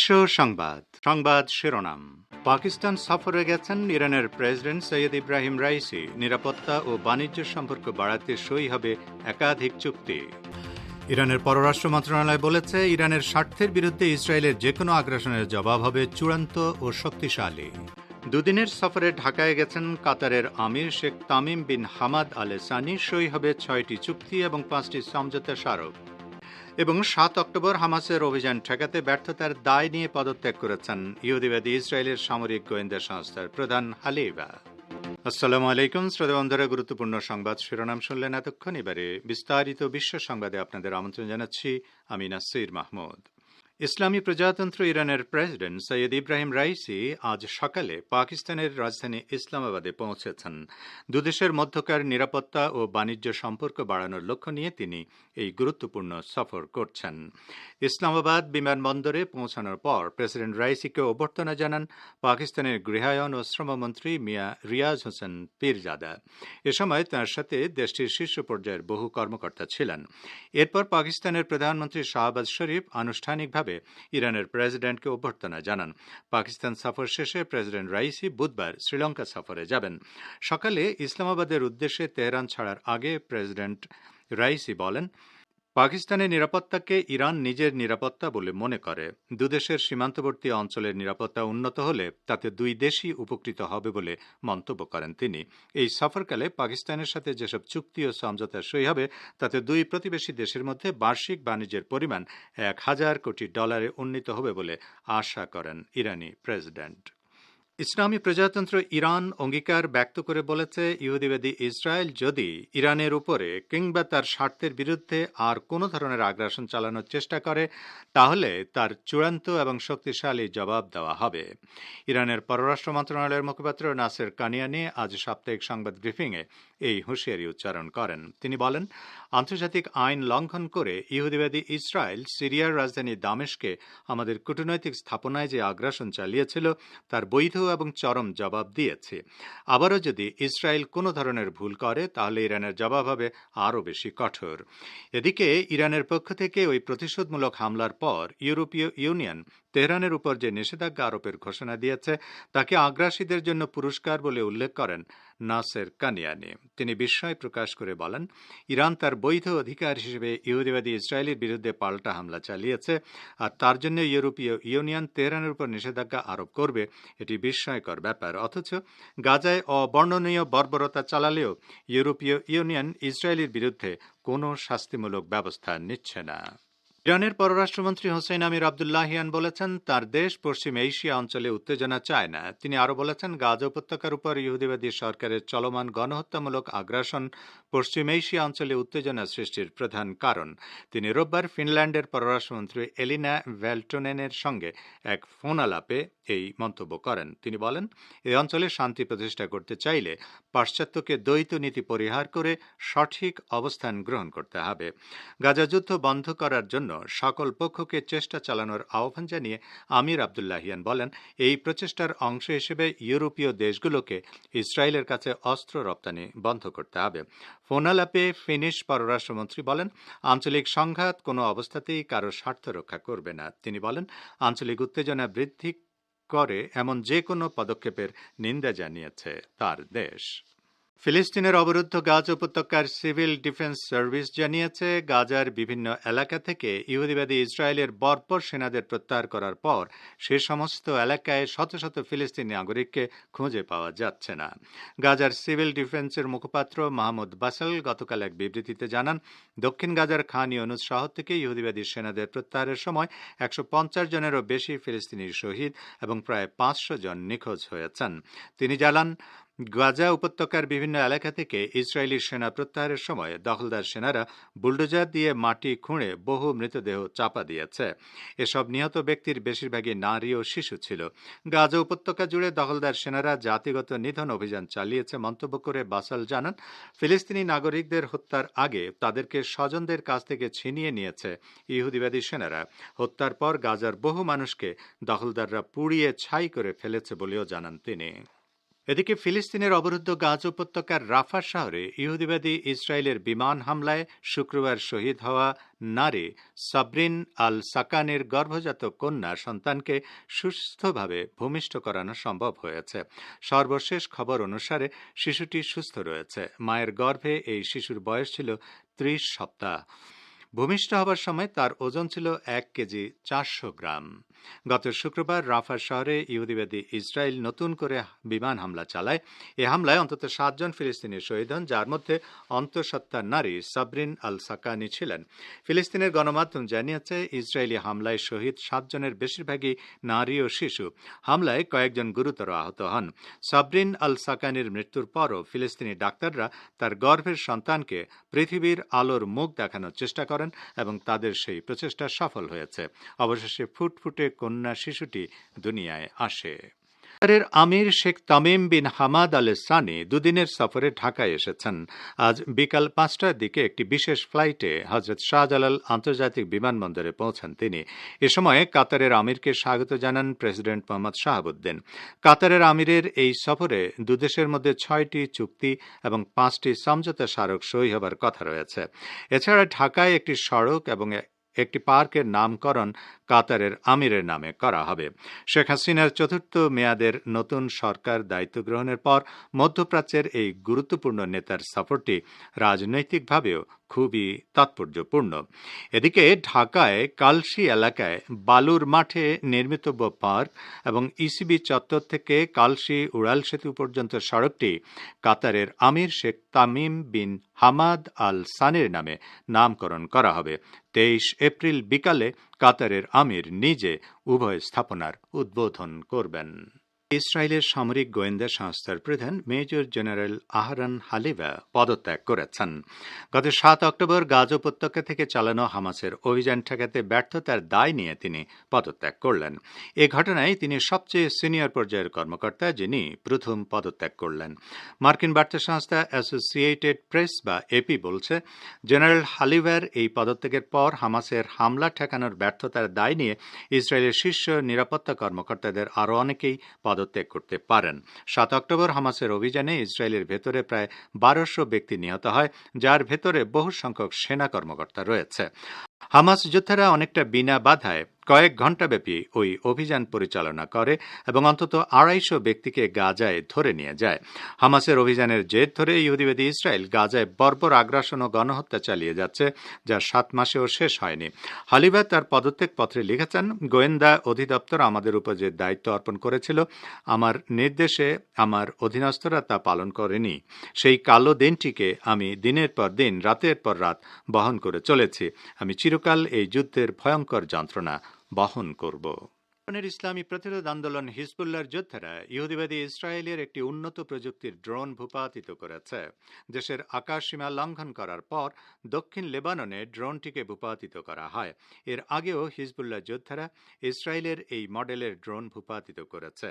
বিশ্ব সংবাদ সংবাদ শিরোনাম। পাকিস্তান সফরে গেছেন ইরানের প্রেসিডেন্ট সৈয়দ ইব্রাহিম রাইসি। নিরাপত্তা ও বাণিজ্য সম্পর্ক বাড়াতে সই হবে একাধিক চুক্তি। ইরানের পররাষ্ট্র মন্ত্রণালয় বলেছে, ইরানের স্বার্থের বিরুদ্ধে ইসরায়েলের যেকোনো আগ্রাসনের জবাব হবে চূড়ান্ত ও শক্তিশালী। দুদিনের সফরে ঢাকায় গেছেন কাতারের আমির Sheikh Tamim bin Hamad Al Thani. সই হবে 6টি চুক্তি এবং 5টি সমঝোতা স্মারক। এবং 7 অক্টোবর হামাসের অভিযান ঠেকাতে ব্যর্থতার দায় নিয়ে পদত্যাগ করেছেন ইহুদিবাদী ইসরায়েলের সামরিক গোয়েন্দা সংস্থার প্রধান হালিভা। আসসালামু আলাইকুম শ্রোতা বন্ধুরা, গুরুত্বপূর্ণ সংবাদ শিরোনাম শুনলেন এতক্ষণ। এবারে বিস্তারিত বিশ্ব সংবাদে আপনাদের আমন্ত্রণ জানাচ্ছি আমি নাসির মাহমুদ। ইসলামী প্রজাতন্ত্র ইরানের প্রেসিডেন্ট সৈয়দ ইব্রাহিম রাইসি আজ সকালে পাকিস্তানের রাজধানী ইসলামাবাদে পৌঁছেছেন। দুদেশের মধ্যকার নিরাপত্তা ও বাণিজ্য সম্পর্ক বাড়ানোর লক্ষ্য নিয়ে তিনি এই গুরুত্বপূর্ণ সফর করছেন। ইসলামাবাদ বিমানবন্দরে পৌঁছানোর পর প্রেসিডেন্ট রাইসিকে অভ্যর্থনা জানান পাকিস্তানের গৃহায়ন ও শ্রমমন্ত্রী মিয়া রিয়াজ হোসেন পীরজাদা। এ সময় তাঁর সাথে দেশটির শীর্ষ পর্যায়ের বহু কর্মকর্তা ছিলেন। এরপর পাকিস্তানের প্রধানমন্ত্রী শাহবাজ শরীফ আনুষ্ঠানিকভাবে ইরানের প্রেসিডেন্টকে অভ্যর্থনা জানান। পাকিস্তান সফর শেষে প্রেসিডেন্ট রাইসি বুধবার শ্রীলঙ্কা সফরে যাবেন। সকালে ইসলামাবাদের উদ্দেশ্যে তেহরান ছাড়ার আগে প্রেসিডেন্ট রাইসি বলেন, পাকিস্তানের নিরাপত্তাকে ইরান নিজের নিরাপত্তা বলে মনে করে। দুদেশের সীমান্তবর্তী অঞ্চলের নিরাপত্তা উন্নত হলে তাতে দুই দেশই উপকৃত হবে বলে মন্তব্য করেন তিনি। এই সফরকালে পাকিস্তানের সাথে যেসব চুক্তি ও সমঝোতা সই হবে তাতে দুই প্রতিবেশী দেশের মধ্যে বার্ষিক বাণিজ্যের পরিমাণ $1,000 কোটি উন্নীত হবে বলে আশা করেন ইরানি প্রেসিডেন্ট। ইসলামী প্রজাতন্ত্র ইরান অঙ্গীকার ব্যক্ত করে বলেছে, ইহুদিবাদী ইসরায়েল যদি ইরানের উপরে কিংবা তার স্বার্থের বিরুদ্ধে আর কোনো ধরনের আগ্রাসন চালানোর চেষ্টা করে তাহলে তার চূড়ান্ত এবং শক্তিশালী জবাব দেওয়া হবে। ইরানের পররাষ্ট্র মন্ত্রণালয়ের মুখপাত্র নাসের কানিয়ানি আজ সাপ্তাহিক সংবাদ ব্রিফিংয়ে এই হুঁশিয়ারি উচ্চারণ করেন। তিনি বলেন, আন্তর্জাতিক আইন লঙ্ঘন করে ইহুদিবাদী ইসরায়েল সিরিয়ার রাজধানী দামেস্কে আমাদের কূটনৈতিক স্থাপনায় যে আগ্রাসন চালিয়েছিল তার বৈধ এবং চরম জবাব দিয়েছে। আবারও যদি ইসরায়েল কোনো ধরনের ভুল করে তাহলে ইরানের জবাব হবে আরও বেশি কঠোর। এদিকে ইরানের পক্ষ থেকে ওই প্রতিশোধমূলক হামলার পর ইউরোপীয় ইউনিয়ন তেহরানের উপর যে নিষেধাজ্ঞা আরোপের ঘোষণা দিয়েছে তাকে আগ্রাসীদের জন্য পুরস্কার বলে উল্লেখ করেন নাসের কানিয়ানি। তিনি বিস্ময় প্রকাশ করে বলেন, ইরান তার বৈধ অধিকার হিসেবে ইহুদিবাদী ইসরায়েলের বিরুদ্ধে পাল্টা হামলা চালিয়েছে, আর তার জন্য ইউরোপীয় ইউনিয়ন তেহরানের উপর নিষেধাজ্ঞা আরোপ করবে, এটি বিস্ময়কর ব্যাপার। অথচ গাজায় অবর্ণনীয় বর্বরতা চালালেও ইউরোপীয় ইউনিয়ন ইসরায়েলের বিরুদ্ধে কোনো শাস্তিমূলক ব্যবস্থা নিচ্ছে না। ইরানের পররাষ্ট্রমন্ত্রী হোসেন আমির আবদুল্লাহিয়ান বলেছেন, তার দেশ পশ্চিম এশিয়া অঞ্চলে উত্তেজনা চায় না। তিনি আরও বলেছেন, গাজা উপত্যকার উপর ইহুদিবাদী সরকারের চলমান গণহত্যামূলক আগ্রাসন পশ্চিম এশিয়া অঞ্চলে উত্তেজনা সৃষ্টির প্রধান কারণ। তিনি রোববার ফিনল্যান্ডের পররাষ্ট্রমন্ত্রী এলিনা ভ্যালটোনেনের সঙ্গে এক ফোন আলাপে এই মন্তব্য করেন। তিনি বলেন, এই অঞ্চলে শান্তি প্রতিষ্ঠা করতে চাইলে পাশ্চাত্যকে দ্বৈত নীতি পরিহার করে সঠিক অবস্থান গ্রহণ করতে হবে। গাজা যুদ্ধ বন্ধ করার জন্য সকল পক্ষকে চেষ্টা চালানোর আহ্বান জানিয়ে আমির আবদুল্লাহিয়ান বলেন, এই প্রচেষ্টার অংশ হিসেবে ইউরোপীয় দেশগুলোকে ইসরায়েলের কাছে অস্ত্র রপ্তানি বন্ধ করতে হবে। ফোন আলাপে ফিনিশ পররাষ্ট্রমন্ত্রী বলেন, আঞ্চলিক সংঘাত কোনো অবস্থাতেই কারো স্বার্থ রক্ষা করবে না। তিনি বলেন, আঞ্চলিক উত্তেজনা বৃদ্ধি করে এমন যে কোনো পদক্ষেপের নিন্দা জানিয়েছে তার দেশ। ফিলিস্তিনের অবরুদ্ধ গাজা উপত্যকার সিভিল ডিফেন্স সার্ভিস জানিয়েছে, গাজার বিভিন্ন এলাকা থেকে ইহুদিবাদী ইসরায়েলের বর্বর সেনাদের প্রত্যাহার করার পর সে সমস্ত এলাকায় শত শত ফিলিস্তিনি নাগরিককে খুঁজে পাওয়া যাচ্ছে না। গাজার সিভিল ডিফেন্সের মুখপাত্র মাহমুদ বাসাল গতকাল এক বিবৃতিতে জানান, দক্ষিণ গাজার খান ইউনুস শহর থেকে ইহুদিবাদী সেনাদের প্রত্যাহারের সময় 150 জনেরও বেশি ফিলিস্তিনি শহীদ এবং প্রায় 500 জন নিখোঁজ হয়েছেন। তিনি জানান, গাজা উপত্যকার বিভিন্ন এলাকা থেকে ইসরায়েলি সেনা প্রত্যাহারের সময় দখলদার সেনারা বুলডোজার দিয়ে মাটি খুঁড়ে বহু মৃতদেহ চাপা দিয়েছে। এসব নিহত ব্যক্তির বেশিরভাগই নারী ও শিশু ছিল। গাজা উপত্যকা জুড়ে দখলদার সেনারা জাতিগত নিধন অভিযান চালিয়েছে মন্তব্য করে বাসাল জানান, ফিলিস্তিনি নাগরিকদের হত্যার আগে তাদেরকে স্বজনদের কাছ থেকে ছিনিয়ে নিয়েছে ইহুদিবাদী সেনারা। হত্যার পর গাজার বহু মানুষকে দখলদাররা পুড়িয়ে ছাই করে ফেলেছে বলেও জানান তিনি। এদিকে ফিলিস্তিনের অবরুদ্ধ গাজা উপত্যকার রাফা শহরে ইহুদিবাদী ইসরায়েলের বিমান হামলায় শুক্রবার শহীদ হওয়া নারী সাবরিন আল সাকানের গর্ভজাত কন্যা সন্তানকে সুস্থভাবে ভূমিষ্ঠ করানো সম্ভব হয়েছে। সর্বশেষ খবর অনুসারে শিশুটি সুস্থ রয়েছে। মায়ের গর্ভে এই শিশুর বয়স ছিল ৩০ সপ্তাহ। ভূমিষ্ঠ হবার সময় তার ওজন ছিল ১ কেজি ৪০০ গ্রাম। গত শুক্রবার রাফা শহরে ইহুদিবাদী ইসরায়েল নতুন করে বিমান হামলা চালায়। এ হামলায় অন্তত ৭ জন ফিলিস্তিনি শহীদ হন, যার মধ্যে অন্তঃসত্ত্বা নারী সাবরিন আল সাকানি ছিলেন। ফিলিস্তিনের গণমাধ্যম জানিয়েছে, ইসরায়েলি হামলায় শহীদ ৭ জনের বেশিরভাগই নারী ও শিশু। হামলায় কয়েকজন গুরুতর আহত হন। সাবরিন আল সাকানির মৃত্যুর পরও ফিলিস্তিনি ডাক্তাররা তার গর্ভের সন্তানকে পৃথিবীর আলোর মুখ দেখানোর চেষ্টা করেন এবং তাদের সেই প্রচেষ্টা সফল হয়েছে। অবশেষে ফুটফুটে কন্যা শিশুটি দুনিয়ায় আসে। কাতারের আমির Sheikh Tamim bin Hamad Al Thani দুদিনের সফরে ঢাকায় এসেছেন। আজ বিকাল ৫টার দিকে একটি বিশেষ ফ্লাইটে হজরত শাহজালাল আন্তর্জাতিক বিমানবন্দরে পৌঁছান তিনি। এ সময় কাতারের আমিরকে স্বাগত জানান প্রেসিডেন্ট মোহাম্মদ শাহাবুদ্দিন। কাতারের আমিরের এই সফরে দুদেশের মধ্যে ৬টি চুক্তি এবং ৫টি সমঝোতা স্মারক সই হবার কথা রয়েছে। এছাড়া ঢাকায় একটি সড়ক এবং একটি পার্কের নামকরণ কাতারের আমিরের নামে করা হবে। শেখ হাসিনার ৪র্থ মেয়াদের নতুন সরকার দায়িত্ব গ্রহণের পর মধ্যপ্রাচ্যের এই গুরুত্বপূর্ণ নেতার সফরটি রাজনৈতিকভাবেও খুবই তাৎপর্যপূর্ণ। এদিকে ঢাকায় কালশী এলাকায় বালুর মাঠে নির্মিতব্য পার্ক এবং ইসিবি চত্বর থেকে কালশী উড়াল সেতু পর্যন্ত সড়কটি কাতারের আমির Sheikh Tamim bin Hamad Al সানির নামে নামকরণ করা হবে। ২৩ এপ্রিল বিকালে কাতারের আমির নিজে উভয় স্থাপনার উদ্বোধন করবেন। ইসরায়েলের সামরিক গোয়েন্দা সংস্থার প্রধান মেজর জেনারেল আহরান হালিভা পদত্যাগ করেছেন। গত ৭ অক্টোবর গাজা উপত্যকা থেকে চালানো হামাসের অভিযান ঠেকাতে ব্যর্থতার দায় নিয়ে তিনি পদত্যাগ করলেন। এ ঘটনায় তিনি সবচেয়ে সিনিয়র পর্যায়ের কর্মকর্তা, যিনি প্রথম পদত্যাগ করলেন। মার্কিন বার্তা সংস্থা অ্যাসোসিয়েটেড প্রেস বা এপি বলছে, জেনারেল হালিভার এই পদত্যাগের পর হামাসের হামলা ঠেকানোর ব্যর্থতার দায় নিয়ে ইসরায়েলের শীর্ষ নিরাপত্তা কর্মকর্তাদের আরও অনেকেই পদত্যাগ করতে পারেন। ৭ অক্টোবর হামাসের অভিযানে ইসরায়েলের ভেতরে প্রায় ১২০০ ব্যক্তি নিহত হয়, যার ভেতরে বহু সংখ্যক সেনা কর্মকর্তা রয়েছে। হামাস যোদ্ধারা অনেকটা বিনা বাধায় কয়েক ঘণ্টাব্যাপী ওই অভিযান পরিচালনা করে এবং অন্তত ২৫০ ব্যক্তিকে গাজায় ধরে নিয়ে যায়। হামাসের অভিযানের জের ধরে ইহুদিবাদী ইসরায়েল গাজায় বর্বর আগ্রাসন ও গণহত্যা চালিয়ে যাচ্ছে, যা ৭ মাসেও শেষ হয়নি। হালিভা তার পদত্যাগ পত্রে লিখেছেন, গোয়েন্দা অধিদপ্তর আমাদের উপর যে দায়িত্ব অর্পণ করেছিল, আমার নির্দেশে আমার অধীনস্থরা তা পালন করেনি। সেই কালো দিনটিকে আমি দিনের পর দিন, রাতের পর রাত বহন করে চলেছি। আমি চিরকাল এই যুদ্ধের ভয়ঙ্কর যন্ত্রণা বহন করব। ইসলামী প্রতিরোধ আন্দোলন হিজবুল্লাহর যোদ্ধারা ইহুদিবাদী ইসরায়েলের একটি উন্নত প্রযুক্তির ড্রোন ভূপাতিত করেছে। দেশের আকাশসীমা লঙ্ঘন করার পর দক্ষিণ লেবাননে ড্রোনটিকে ভূপাতিত করা হয়। এর আগেও হিজবুল্লাহ যোদ্ধারা ইসরায়েলের এই মডেলের ড্রোন ভূপাতিত করেছে।